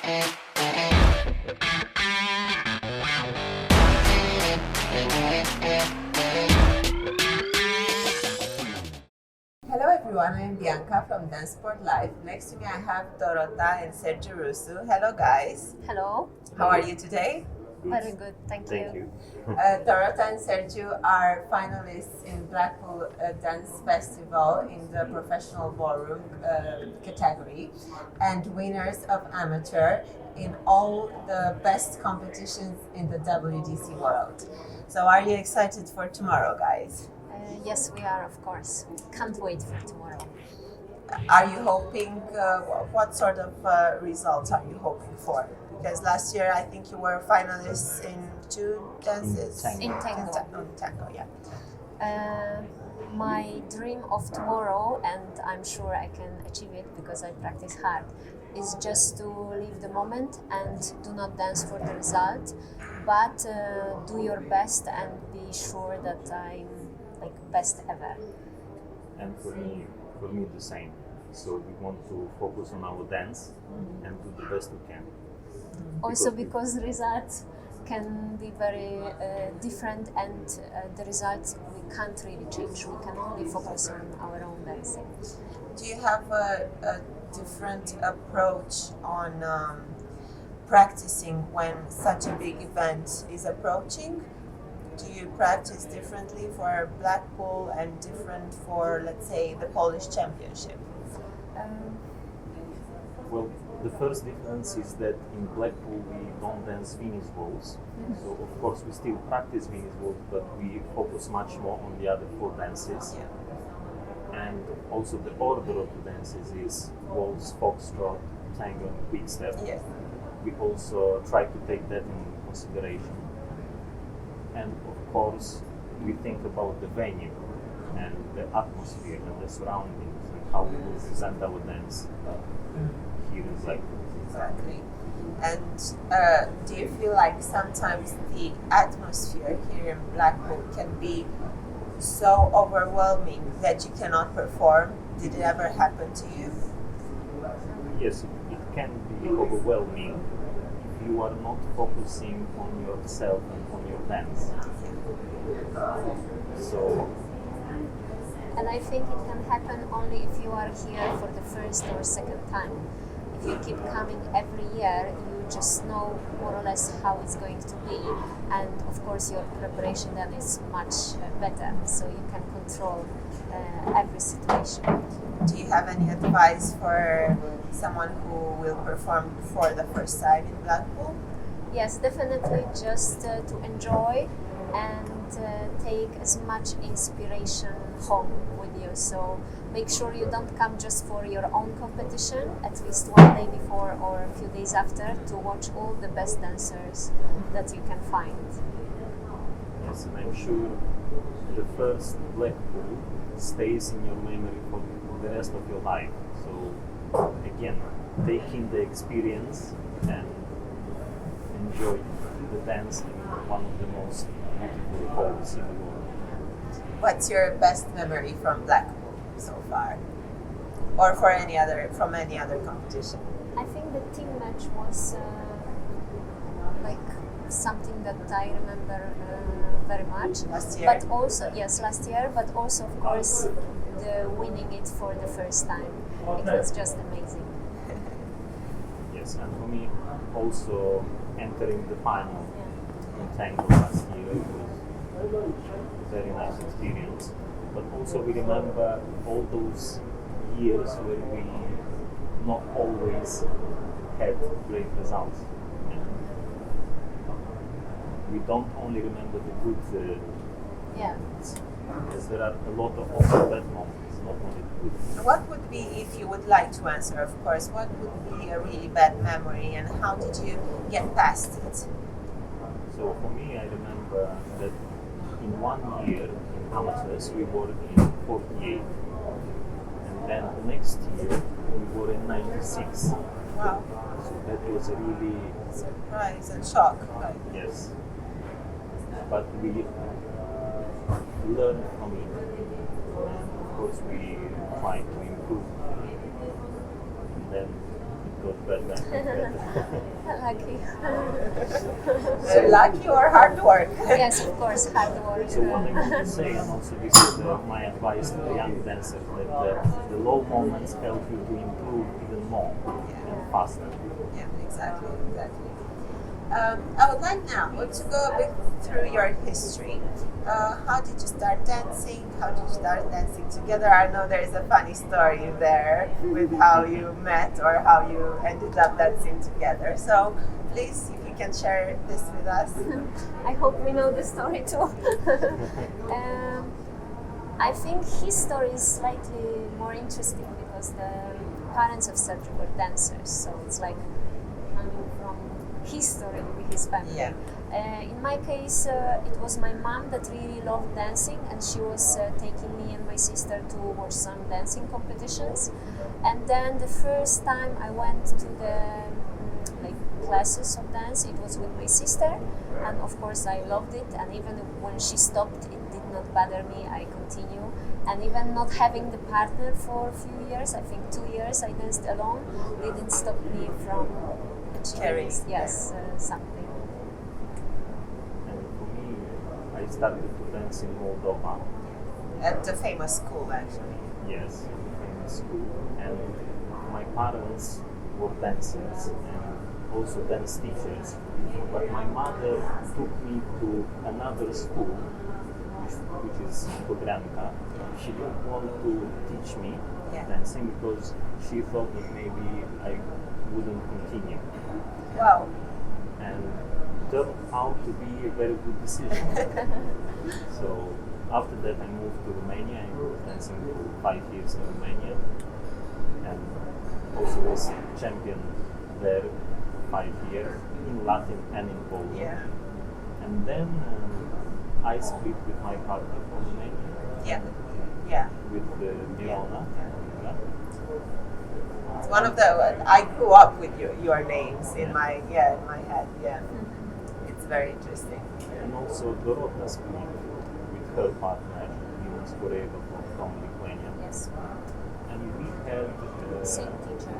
Hello everyone, I'm Bianca from Dancesportlife. Next to me I have Dorota and Sergiu Rusu. Hello guys. Hello. How are you today? Very good, thank you. Dorota and Sergiu are finalists in Blackpool Dance Festival in the professional ballroom category and winners of amateur in all the best competitions in the WDC World. So are you excited for tomorrow, guys? Yes, we are, of course. Can't wait for tomorrow. Are you hoping, what sort of results are you hoping for? Because last year I think you were finalists in 2 dances. In tango. In tango, yeah. My dream of tomorrow, and I'm sure I can achieve it because I practice hard, is just to live the moment and do not dance for the result, but do your best and be sure that I'm best ever. And for me the same. So we want to focus on our dance and do the best we can. Also because results can be very different, and the results we can't really change. We can only focus on our own dancing. Do you have a different approach on practicing when such a big event is approaching? Do you practice differently for Blackpool and different for, let's say, the Polish Championship? Well, the first difference is that in Blackpool we don't dance Viennese waltz. So of course we still practice Viennese waltz, but we focus much more on the other 4 dances. Yeah. And also the order of the dances is waltz, foxtrot, tango, and quick step. Yes. We also try to take that in consideration. And of course, we think about the venue and the atmosphere and the surroundings and how we will present our dance here in Blackpool. Exactly. And do you feel like sometimes the atmosphere here in Blackpool can be so overwhelming that you cannot perform? Did it ever happen to you? Yes, it can be overwhelming if you are not focusing on yourself and on your dance. And I think it can happen only if you are here for the first or second time. If you keep coming every year, you just know more or less how it's going to be, and of course your preparation then is much better, so you can control every situation. Do you have any advice for someone who will perform for the first time in Blackpool? Yes, definitely just to enjoy and take as much inspiration home with you. So make sure you don't come just for your own competition, at least one day before or a few days after, to watch all the best dancers that you can find. Yes, and I'm sure the first Blackpool stays in your memory for the rest of your life. So again, take in the experience and enjoy the dance in one of the most beautiful halls in the world. What's your best memory from Blackpool so far? Or from any other competition? I think the team match was something that I remember very much. Last year? But also, yes, last year, but also of course the winning it for the first time. It was just amazing. Yes, and for me also entering the final in tango last year was a very nice experience. But also we remember all those years where we not always had great results. And we don't only remember the good because there are a lot of also bad moments, not only the good. What would be, if you would like to answer, of course, what would be a really bad memory and how did you get past it? So for me, I remember that in 1 year in amateurs we were in 48, and then the next year we were in 96. Wow. So that was a really surprise and shock. Right? Yes. But we learned from it, and of course we tried to improve, and then it was better. Lucky. Lucky or hard work? Yes, of course, hard work. So what I want to say, and also this is my advice to the young dancers, that the low moments help you to improve even more and faster. Yeah, exactly. I would like now to go a bit through your history. How did you start dancing? How did you start dancing together? I know there is a funny story there with how you met or how you ended up dancing together. So please, if you can share this with us. I hope we know the story too. I think his story is slightly more interesting because the parents of Sergiu were dancers, so it's like coming from his story with his family. Yeah. In my case, it was my mom that really loved dancing, and she was taking me and my sister to watch some dancing competitions. And then the first time I went to the classes of dance, it was with my sister, and of course I loved it. And even when she stopped, it did not bother me. I continue, and even not having the partner for a few years, I think 2 years, I danced alone, didn't stop me from achieving something. And for me, I started to dance in Moldova. At the famous school, actually. Yes, the famous school. And my parents were dancers and also dance teachers. But my mother took me to another school, which is Podrianka. She didn't want to teach me dancing because she thought that maybe I wouldn't continue. Wow. And it turned out to be a very good decision. So after that I moved to Romania. I was dancing for 5 years in Romania and also was champion there 5 years in Latin and in Poland. Yeah. And then I split with my partner from Romania. Yeah. With Mirona. It's one of the. I grew up with your names in my head. Yeah. It's very interesting. And also Dorota split with her partner, Jonas Koreva from Lithuania. Yes. And we had Same teacher.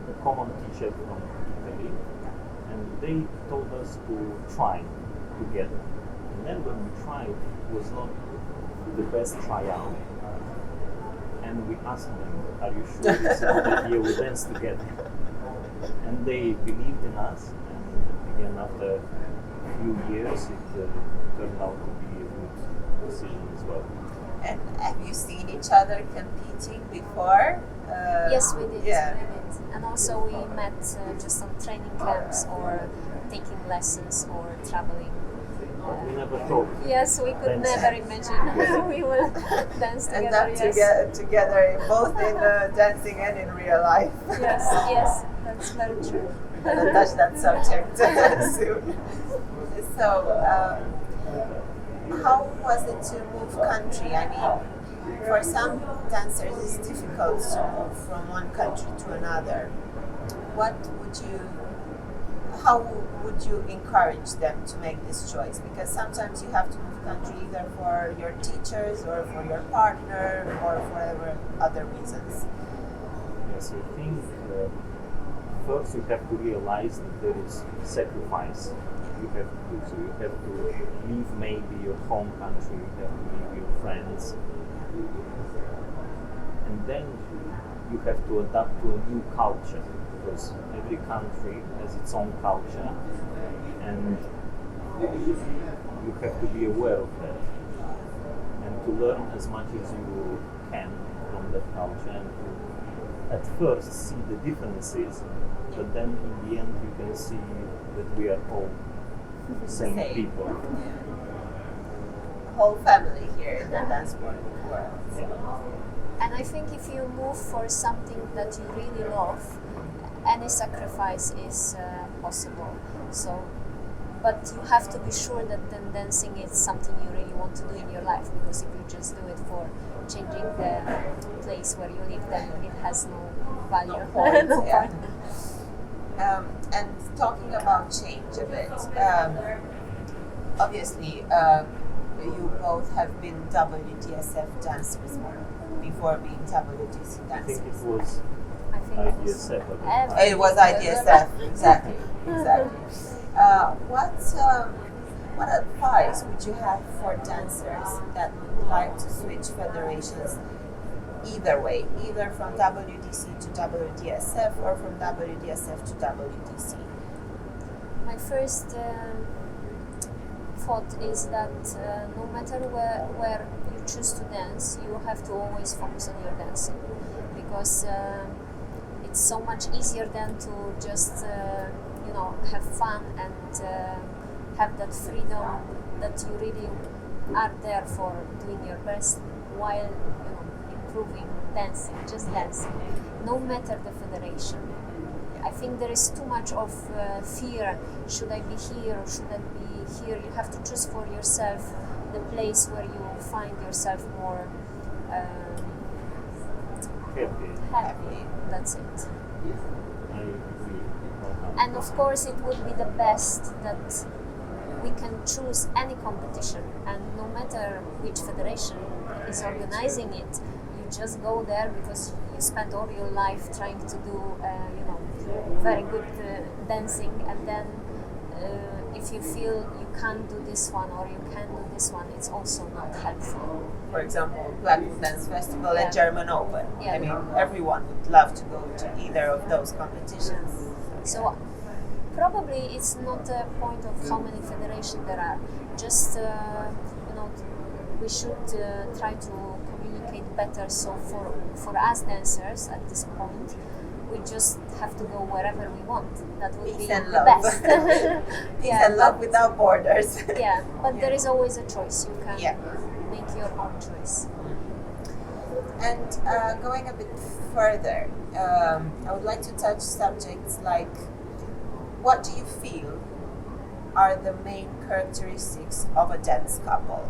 a common teacher from Italy, and they told us to try together. And then when we tried, it was not the best tryout. And we asked them, "Are you sure this is the year we dance together?" And they believed in us, and again after a few years, it turned out to be a good decision as well. And have you seen each other competing before? Yes, we did. Yeah. We did. And also we met just on training camps or taking lessons or traveling. We never thought. Yes, we could Dance. never imagine we will dance End together. up together, both in dancing and in real life. Yes, that's very true. We'll touch that subject soon. So, how was it to move country? I mean, for some dancers, it's difficult to move from one country to another. How would you encourage them to make this choice? Because sometimes you have to move country either for your teachers or for your partner or for whatever other reasons. Yes, I think first you have to realize that there is sacrifice you have to do. So you have to leave maybe your home country, you have to leave your friends, and then you have to adapt to a new culture, because every country has its own culture, and you have to be aware of that and to learn as much as you can from that culture, and to at first see the differences, but then in the end you can see that we are all same people. The whole family here in the Danceport world. Yeah. And I think if you move for something that you really love, any sacrifice is possible. So, but you have to be sure that then dancing is something you really want to do in your life, because if you just do it for changing the place where you live, then it has no value. No point, No yeah. point. And talking about change a bit, obviously you both have been WDSF dancers before being WDC I think dancers. it was I think IDSF. It was IDSF, exactly, exactly. What advice would you have for dancers that would like to switch federations either way, either from WDC to WDSF or from WDSF to WDC? My first thought is that no matter where you choose to dance, you have to always focus on your dancing, because it's so much easier than to just have fun and have that freedom that you really are there for doing your best while improving dancing, just dancing, no matter the federation. I think there is too much of fear. Should I be here or should I be here? You have to choose for yourself the place where you find yourself more happy. That's it. I agree. And of course, it would be the best that we can choose any competition, and no matter which federation is organizing it, you just go there because you spend all your life trying to do, very good dancing, and then if you feel you can't do this one or you can do this one, it's also not helpful. For example, Blackpool Dance Festival and German Open. Yeah. I mean, everyone would love to go to either of those competitions. So probably it's not a point of how many federations there are. Just we should try to communicate better. So for us dancers at this point, we just have to go wherever we want. That would be the best. Peace and love without borders. Yeah, but there is always a choice. You can make your own choice. And going a bit further, I would like to touch subjects like, what do you feel are the main characteristics of a dance couple?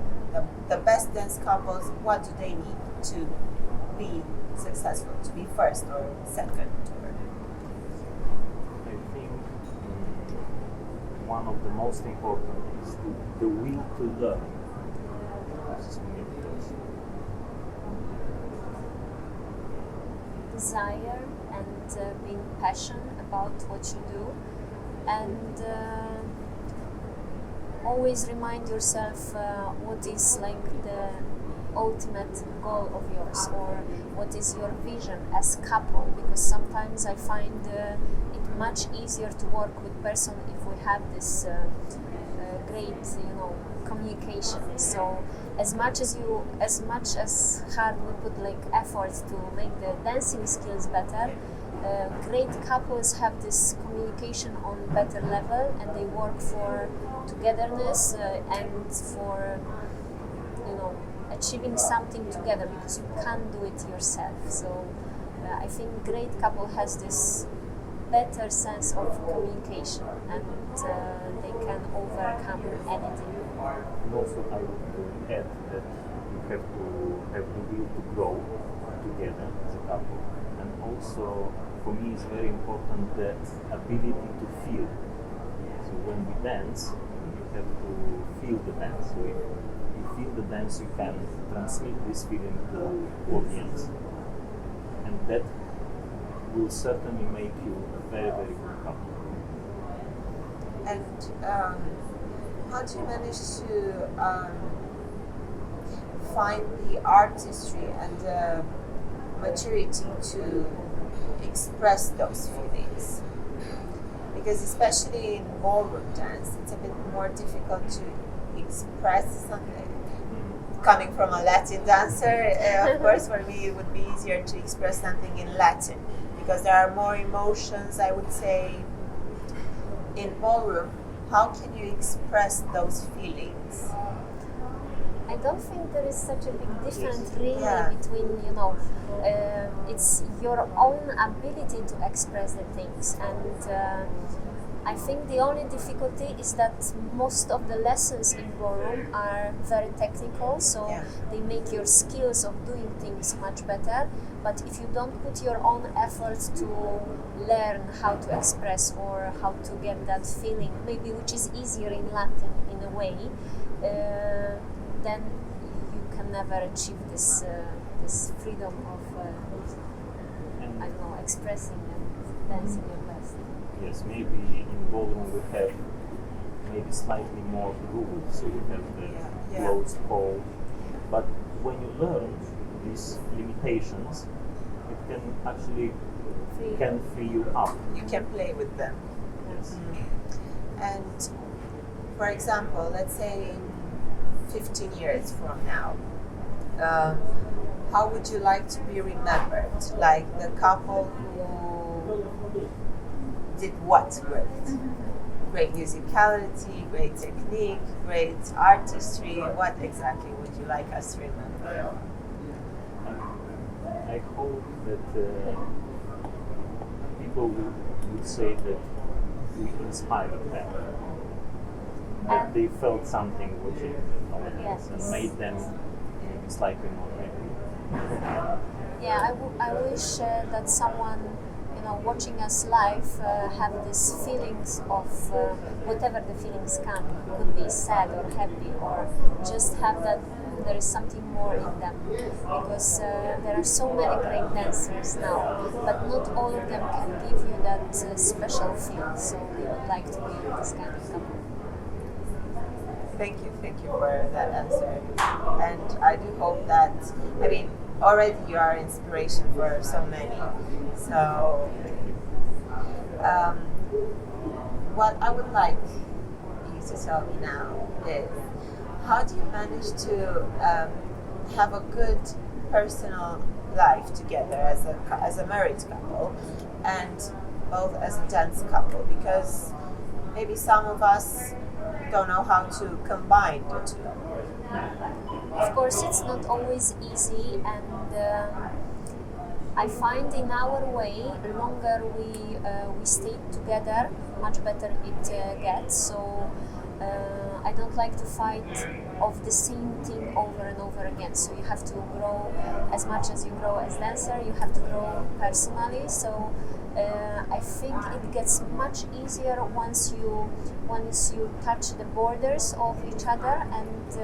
The best dance couples, what do they need to be successful, to be first or second? I think one of the most important is the will to learn. Desire and being passionate about what you do, and always remind yourself what is like the ultimate goal of yours, or what is your vision as couple, because sometimes I find it much easier to work with person if we have this great communication. So as much as hard we put like effort to make the dancing skills better, great couples have this communication on better level, and they work for togetherness and for achieving something together, because you can't do it yourself. So I think great couple has this better sense of communication, and they can overcome anything. And also I would add that you have to have the will to grow together as a couple, and also for me it's very important the ability to feel. So when we dance, you have to feel the dance. So if you feel the dance, you can transmit this feeling to the audience, and that will certainly make you a very, very good couple. And how do you manage to find the artistry and the maturity to express those feelings? Because especially in ballroom dance, it's a bit more difficult to express something. Coming from a Latin dancer, of course, for me it would be easier to express something in Latin, because there are more emotions, I would say. In ballroom, how can you express those feelings? I don't think there is such a big difference really between, it's your own ability to express the things, and I think the only difficulty is that most of the lessons in ballroom are very technical, so they make your skills of doing things much better. But if you don't put your own efforts to learn how to express or how to get that feeling, maybe which is easier in Latin in a way, then you can never achieve this freedom of. And I don't know, expressing and dancing your best. Yes, maybe in ballroom we have maybe slightly more rules, so you have the closed pole. But when you learn these limitations, it can actually free you up. You can play with them. Yes. And for example, let's say in 15 years from now, how would you like to be remembered? Like the couple who did what great? Great musicality, great technique, great artistry. What exactly would you like us to remember? I hope that people would say that we inspired them, that they felt something watching our dance and made them slightly more happy. Yeah, I wish that someone, watching us live have these feelings of whatever the feelings can. Could be sad or happy, or just have that there is something more in them. Because there are so many great dancers now, but not all of them can give you that special feel. So we would like to be this kind of couple. Thank you for that answer. And I do hope that, already you are inspiration for so many. So, what I would like you to tell me now is, how do you manage to have a good personal life together as a married couple, and both as a dance couple? Because maybe some of us don't know how to combine the two. Of course, it's not always easy, and I find in our way, longer we stay together, much better it gets. So I don't like to fight of the same thing over and over again. So you have to grow as much as you grow as dancer. You have to grow personally. So I think it gets much easier once you touch the borders of each other, and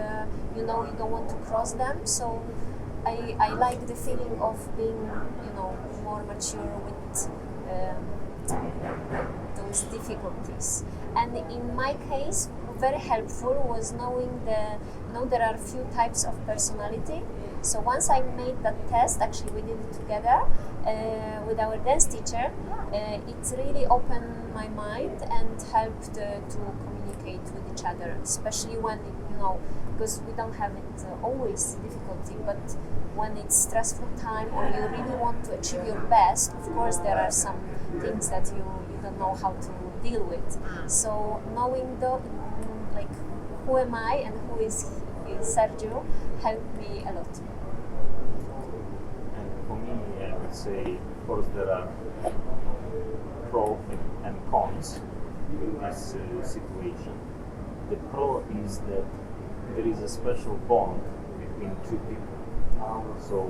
you don't want to cross them. So I like the feeling of being more mature with those difficulties. And in my case, very helpful was knowing there are a few types of personality. So once I made that test, actually we did it together with our dance teacher, it really opened my mind and helped to communicate with each other, especially when, because we don't have it always difficulty, but when it's stressful time or you really want to achieve your best, of course there are some things that you don't know how to deal with. So knowing who am I and who is Sergiu helped me a lot. And for me, I would say, of course, there are pros and cons in this situation. The pro is that there is a special bond between two people. So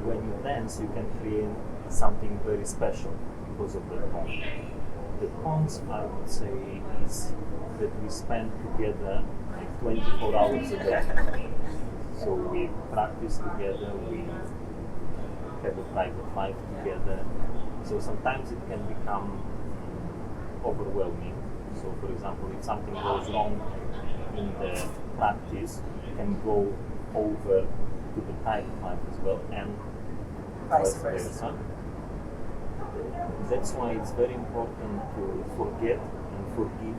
when you dance, you can create something very special because of that bond. The cons, I would say, is that we spend together like 24 hours a day. So we practice together, we have a private life together. So sometimes it can become overwhelming. So for example, if something goes wrong in the practice, it can go over to the private life as well, and vice versa. That's why it's very important to forget and forgive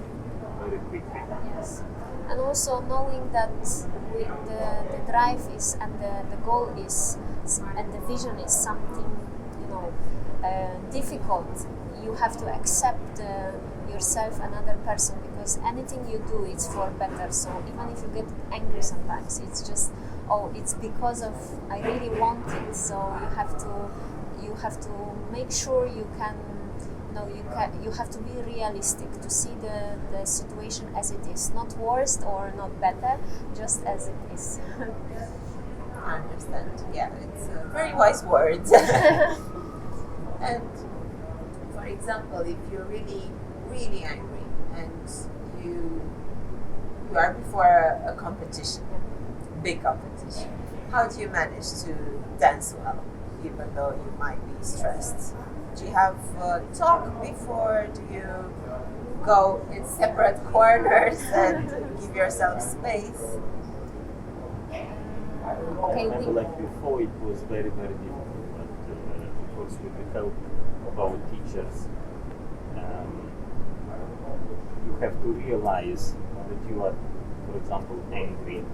very quickly. Yes. And also knowing that the drive is and the goal is and the vision is something difficult. You have to accept yourself, another person, because anything you do is for better. So even if you get angry sometimes, it's just it's because of I really want it. So you have to make sure you can. You have to be realistic to see the situation as it is, not worse or not better, just as it is. I understand. Yeah, it's very wise words. And for example, if you're really, really angry and you are before a competition, big competition, how do you manage to dance well? even though you might be stressed? Do you have talk before? Do you go in separate corners and give yourself space? I remember like before it was very, very difficult, but of course with the help of our teachers, you have to realize that you are, for example, angry,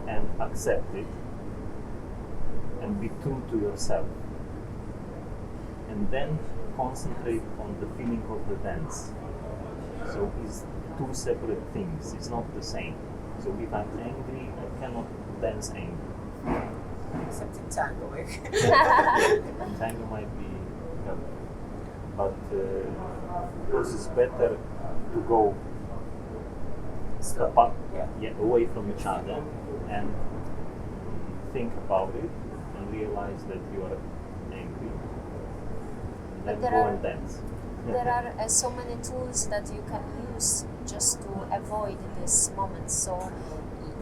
and accept it, and be true to yourself, and then concentrate on the feeling of the dance. So it's two separate things, it's not the same. So if I'm angry, I cannot dance angry. Except in tangoing. Tango might be helpful, but of course it's better to go apart, away from each other and think about it and realize that you are angry, and then go and dance. There are so many tools that you can use just to avoid this moment. So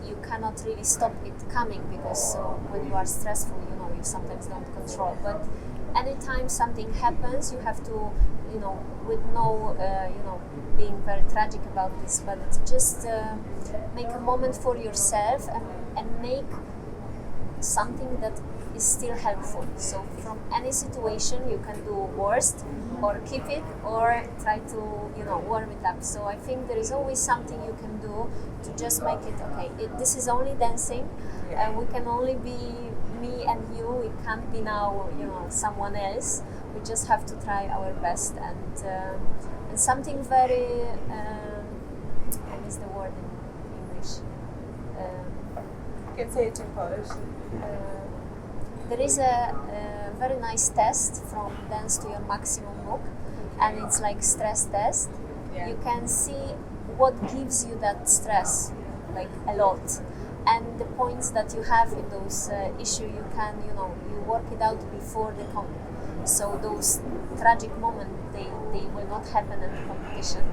you cannot really stop it coming, because when you are stressful, you sometimes don't control. But anytime something happens, you have to, with no, being very tragic about this, but just make a moment for yourself and make something that is still helpful. So from any situation, you can do worst, or keep it, or try to warm it up. So I think there is always something you can do to just make it okay. This is only dancing, and we can only be me and you. We can't be now someone else. We just have to try our best, and something very I miss the word in English. You can say it in Polish. There is a very nice test from Dance to Your Maximum book, and it's like stress test. You can see what gives you that stress, like a lot, and the points that you have in those issues. You can, you work it out before the competition. So those tragic moments, they will not happen in the competition,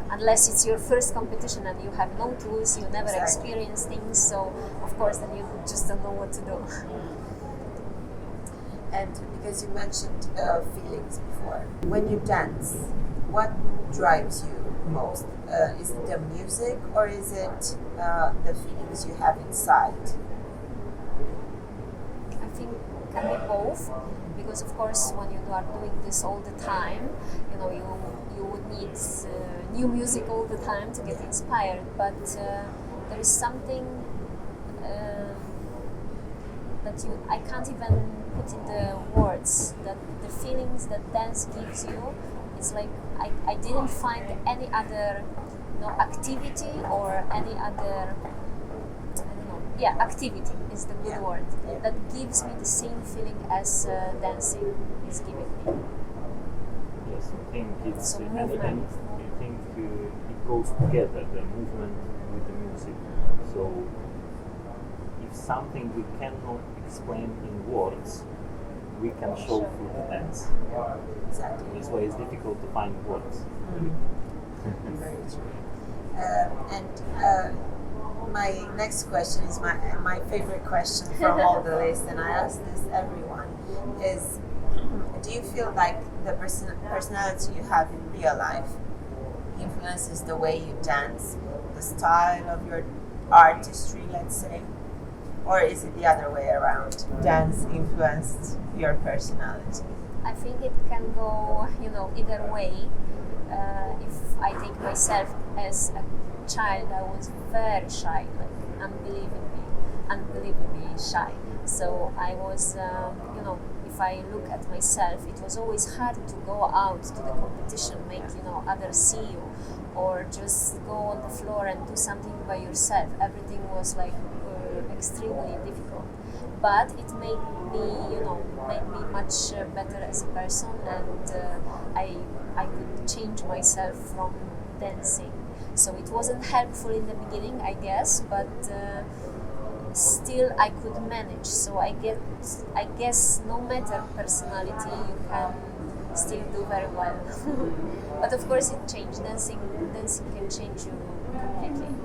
unless it's your first competition and you have no tools, you never experience things. So of course, then you just don't know what to do. And because you mentioned feelings before, when you dance, what drives you most? Is it the music, or is it the feelings you have inside? I think it can be both, because of course when you are doing this all the time, you would need new music all the time to get inspired. But there is something that I can't even put in the words, that the feelings that dance gives you. It's like I didn't find any other activity or any other, activity is the good word, that gives me the same feeling as dancing is giving me. Yes, I think it's So and movement. I think it goes together, the movement with the music. So if something we cannot explain in words, we can show through the dance. Exactly. This way it's difficult to find words. Very true. My next question is my favorite question from all the list, and I ask this everyone, is do you feel like the personality you have in real life influences the way you dance, the style of your artistry, let's say? Or is it the other way around? Dance influenced your personality? I think it can go, either way. If I take myself as a child, I was very shy, like unbelievably shy. So I was, if I look at myself, it was always hard to go out to the competition, make others see you, or just go on the floor and do something by yourself. Everything was like extremely difficult, but it made me much better as a person, and I could change myself from dancing. So it wasn't helpful in the beginning, I guess, but still I could manage. So I guess no matter personality, you can still do very well. But of course it changed. Dancing can change you completely.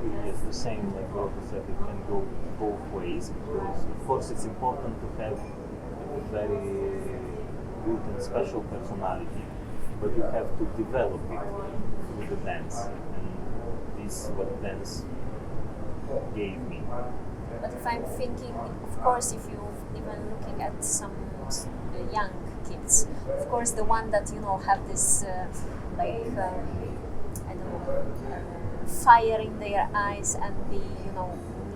really is the same, like Dorota said, it can go both ways, because of course it's important to have a very good and special personality, but you have to develop it through the dance, and this is what dance gave me. But if I'm thinking, of course, if you even looking at some young kids, of course, the one that have this I don't know, fire in their eyes and the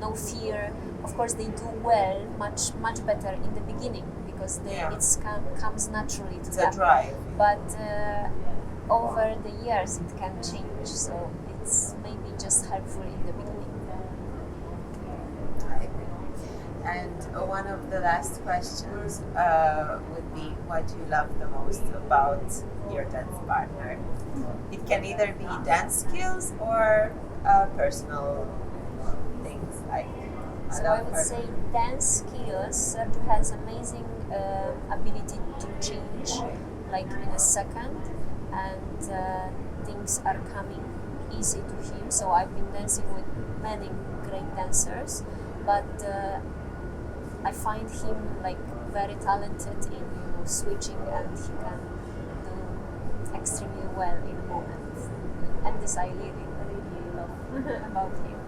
no fear. Of course, they do well, much better in the beginning because it comes naturally to them. Drive. But over the years, it can change. So it's maybe just helpful in the beginning. And one of the last questions would be, what do you love the most about your dance partner? It can either be dance skills or personal things like. So I would say dance skills. Sergiu has amazing ability to change, like in a second, and things are coming easy to him. So I've been dancing with many great dancers, but I find him like very talented in switching, and he can do extremely well in moments. And this I really love about him.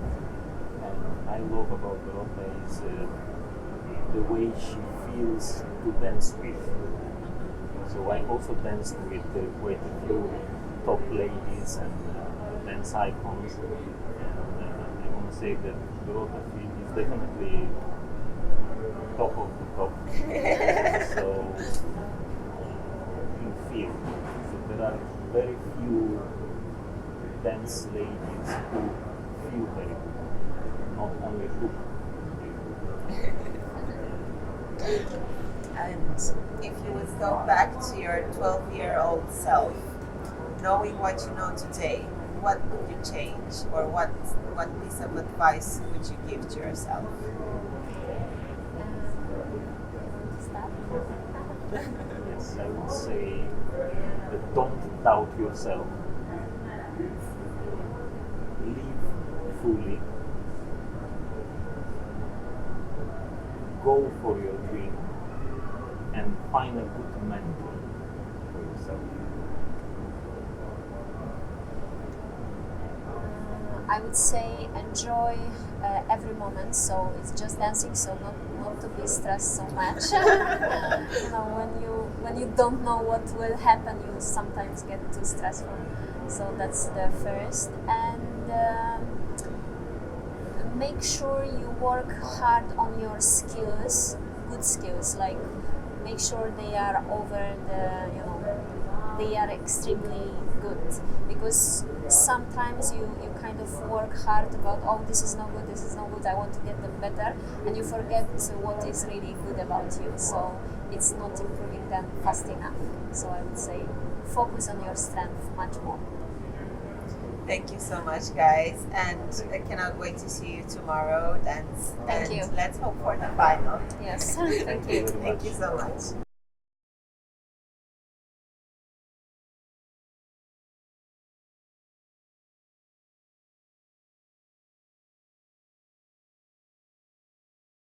I love about Dorota is the way she feels to dance with. So I also danced with quite a few top ladies and dance icons, and I want to say that Dorota is definitely top of the top. So in feel. So there are very few dance ladies who feel very good, not only look very good. And if you would go back to your 12-year-old self, knowing what you know today, what would you change, or what piece of advice would you give to yourself? Yes, I would say that don't doubt yourself. Live fully. Go for your dream and find a good mentor for yourself. I would say enjoy every moment. So it's just dancing. So not to be stressed so much. When you don't know what will happen, you sometimes get too stressful. So that's the first. And make sure you work hard on your skills, good skills. Like make sure they are over they are extremely good, because sometimes you kind of work hard about, oh, this is not good, I want to get them better, and you forget what is really good about you, so it's not improving them fast enough. So I would say focus on your strength much more. Thank you so much, guys, and I cannot wait to see you tomorrow. Thank you. Let's hope for the final. Yes. Thank you. Thank you so much.